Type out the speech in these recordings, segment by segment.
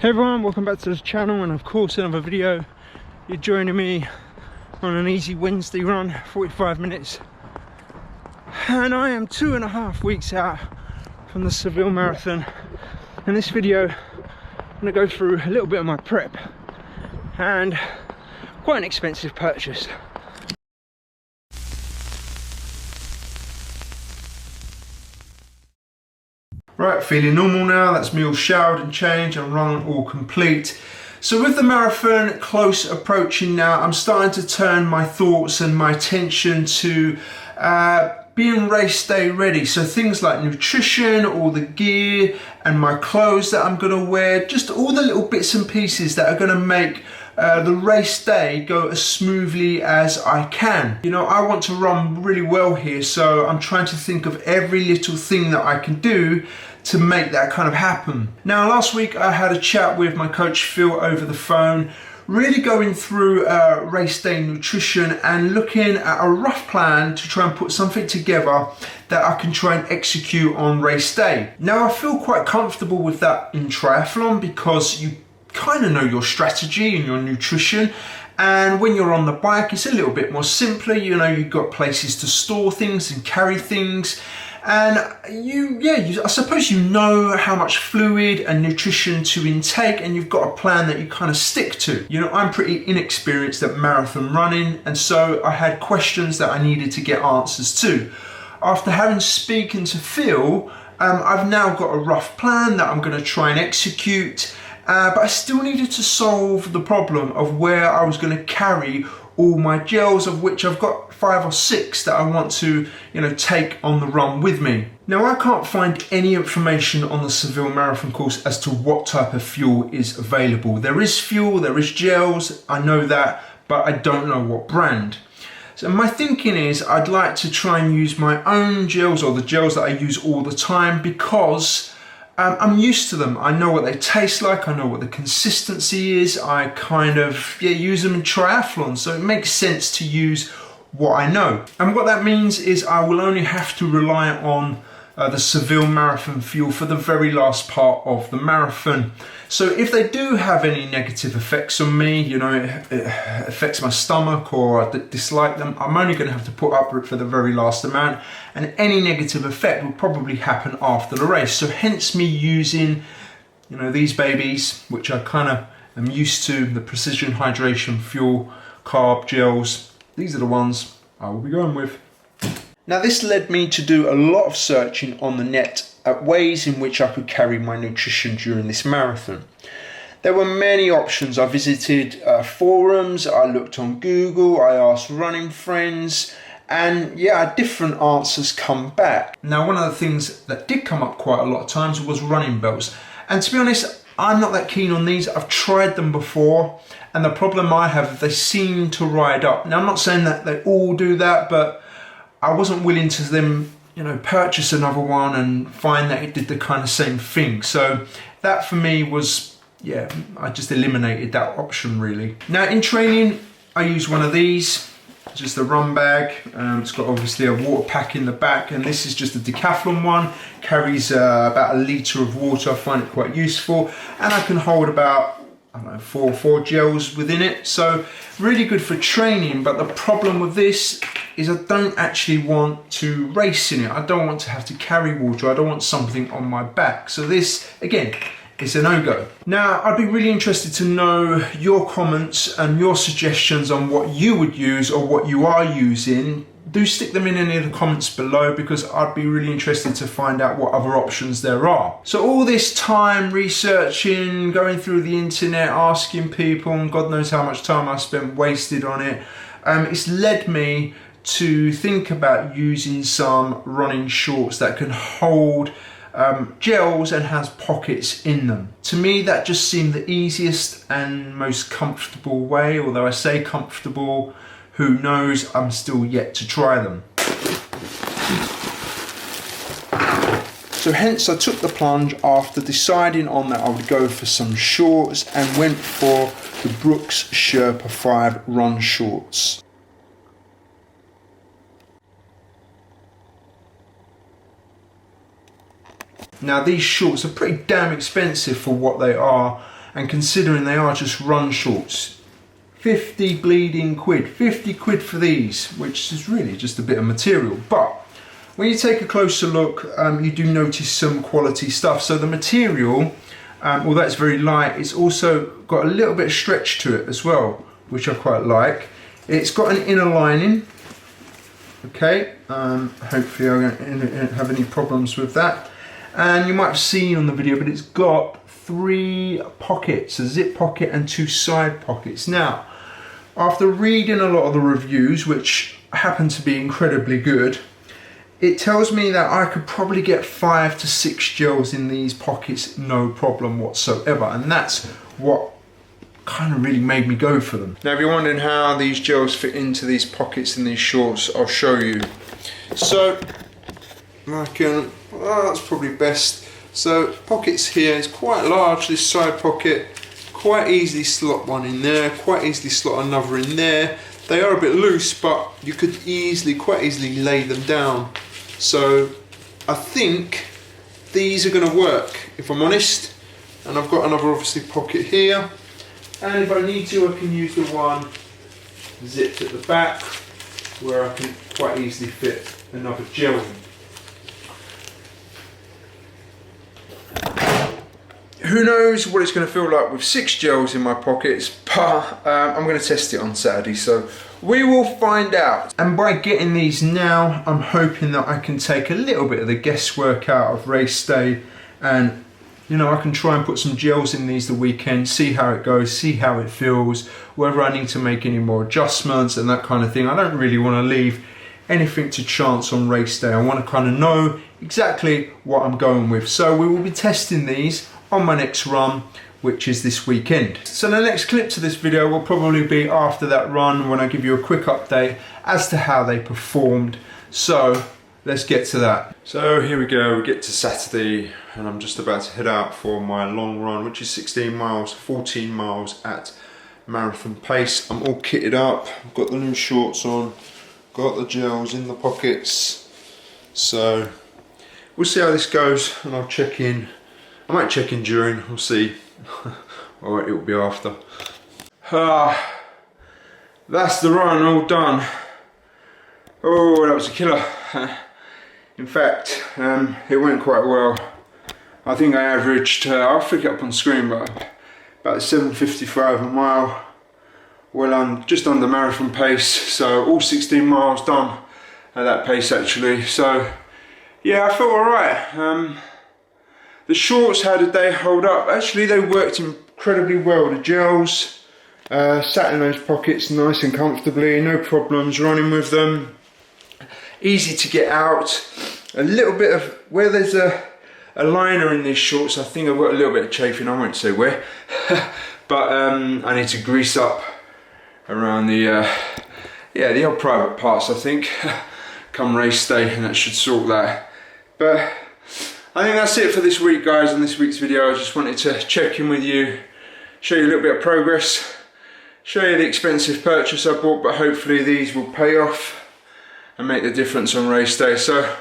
Hey everyone, welcome back to the channel, and of course another video. You're joining me on an easy Wednesday run, 45 minutes, and I am 2.5 weeks out from the Seville Marathon. In this video I'm going to go through a little bit of my prep and quite an expensive purchase. Right, feeling normal now. That's me all showered and changed and run all complete. So with the marathon close approaching now, I'm starting to turn my thoughts and my attention to being race day ready. So things like nutrition, all the gear and my clothes that I'm going to wear, just all the little bits and pieces that are going to make the race day go as smoothly as I can. You know, I want to run really well here, so I'm trying to think of every little thing that I can do to make that kind of happen. Now, last week I had a chat with my coach Phil over the phone, really going through race day nutrition and looking at a rough plan to try and put something together that I can try and execute on race day. Now, I feel quite comfortable with that in triathlon because you kind of know your strategy and your nutrition, and when you're on the bike it's a little bit more simpler. You know, you've got places to store things and carry things, and I suppose you know how much fluid and nutrition to intake, and you've got a plan that you kind of stick to. You know, I'm pretty inexperienced at marathon running, and so I had questions that I needed to get answers to. After having spoken to Phil, I've now got a rough plan that I'm going to try and execute. But I still needed to solve the problem of where I was going to carry all my gels, of which I've got 5 or 6 that I want to, take on the run with me. Now, I can't find any information on the Seville Marathon course as to what type of fuel is available. There is fuel, there is gels, I know that, but I don't know what brand. So my thinking is I'd like to try and use my own gels, or the gels that I use all the time, because I'm used to them. I know what they taste like, I know what the consistency is. I kind of use them in triathlon, so it makes sense to use what I know. And what that means is I will only have to rely on the Seville Marathon fuel for the very last part of the marathon. So if they do have any negative effects on me, it affects my stomach or I dislike them, I'm only going to have to put up with it for the very last amount, and any negative effect will probably happen after the race. So hence me using, these babies, which I kind of am used to, the Precision Hydration Fuel Carb Gels. These are the ones I will be going with. Now, this led me to do a lot of searching on the net at ways in which I could carry my nutrition during this marathon. There were many options. I visited forums, I looked on Google, I asked running friends, and different answers come back. Now, one of the things that did come up quite a lot of times was running belts. And to be honest, I'm not that keen on these. I've tried them before, and the problem I have, they seem to ride up. Now, I'm not saying that they all do that, but I wasn't willing to then, purchase another one and find that it did the kind of same thing. So that for me was, I just eliminated that option really. Now in training, I use one of these, just a run bag. It's got obviously a water pack in the back, and this is just a decathlon one. Carries about 1 litre of water. I find it quite useful, and I can hold about, four gels within it. So really good for training, but the problem with this is I don't actually want to race in it. I don't want to have to carry water. I don't want something on my back. So this, again, is a no-go. Now, I'd be really interested to know your comments and your suggestions on what you would use or what you are using. Do stick them in any of the comments below, because I'd be really interested to find out what other options there are. So all this time researching, going through the internet, asking people, and God knows how much time I spent wasted on it, it's led me to think about using some running shorts that can hold gels and has pockets in them. To me, that just seemed the easiest and most comfortable way, although I say comfortable, who knows, I'm still yet to try them. So hence I took the plunge after deciding on that I would go for some shorts, and went for the Brooks Sherpa 5 run shorts. Now these shorts are pretty damn expensive for what they are, and considering they are just run shorts, 50 bleeding quid, 50 quid for these, which is really just a bit of material. But when you take a closer look, you do notice some quality stuff. So the material, although it's very light, it's also got a little bit of stretch to it as well, which I quite like. It's got an inner lining. Okay, hopefully I won't have any problems with that. And you might have seen on the video, but it's got 3 pockets, a zip pocket and 2 side pockets. Now, after reading a lot of the reviews, which happen to be incredibly good, it tells me that I could probably get 5 to 6 gels in these pockets, no problem whatsoever. And that's what kind of really made me go for them. Now, if you're wondering how these gels fit into these pockets in these shorts, I'll show you. So, that's probably best. So, pockets here is quite large, this side pocket. Quite easily slot one in there, quite easily slot another in there. They are a bit loose, but you could quite easily lay them down. So I think these are going to work, if I'm honest. And I've got another obviously pocket here. And if I need to, I can use the one zipped at the back, where I can quite easily fit another gel in. Who knows what it's going to feel like with 6 gels in my pockets, but I'm going to test it on Saturday, so we will find out. And by getting these now, I'm hoping that I can take a little bit of the guesswork out of race day, and you know, I can try and put some gels in these the weekend, see how it goes, see how it feels, whether I need to make any more adjustments and that kind of thing. I don't really want to leave anything to chance on race day. I want to kind of know exactly what I'm going with. So we will be testing these on my next run, which is this weekend. So the next clip to this video will probably be after that run, when I give you a quick update as to how they performed. So let's get to that. So here we go, we get to Saturday, and I'm just about to head out for my long run, which is 16 miles, 14 miles at marathon pace. I'm all kitted up, I've got the new shorts on, got the gels in the pockets. So we'll see how this goes, and I'll check in. I might check in during, we'll see. Or it will be after. That's the run, all done. Oh, that was a killer. In fact, it went quite well. I think I averaged, I'll flick it up on screen, but about 7:55 a mile. Well, I'm just under marathon pace, so all 16 miles done at that pace actually. So yeah, I felt alright. The shorts, how did they hold up? Actually, they worked incredibly well. The gels sat in those pockets nice and comfortably, no problems running with them. Easy to get out. A little bit of, where there's a liner in these shorts, I think I've got a little bit of chafing, I won't say where. But I need to grease up around the old private parts, I think, come race day, and that should sort that. But I think that's it for this week, guys, on this week's video. I just wanted to check in with you, show you a little bit of progress, show you the expensive purchase I bought, but hopefully these will pay off and make the difference on race day. So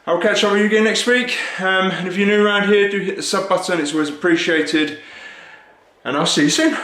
I'll catch up with you again next week, and if you're new around here, do hit the sub button, it's always appreciated, and I'll see you soon.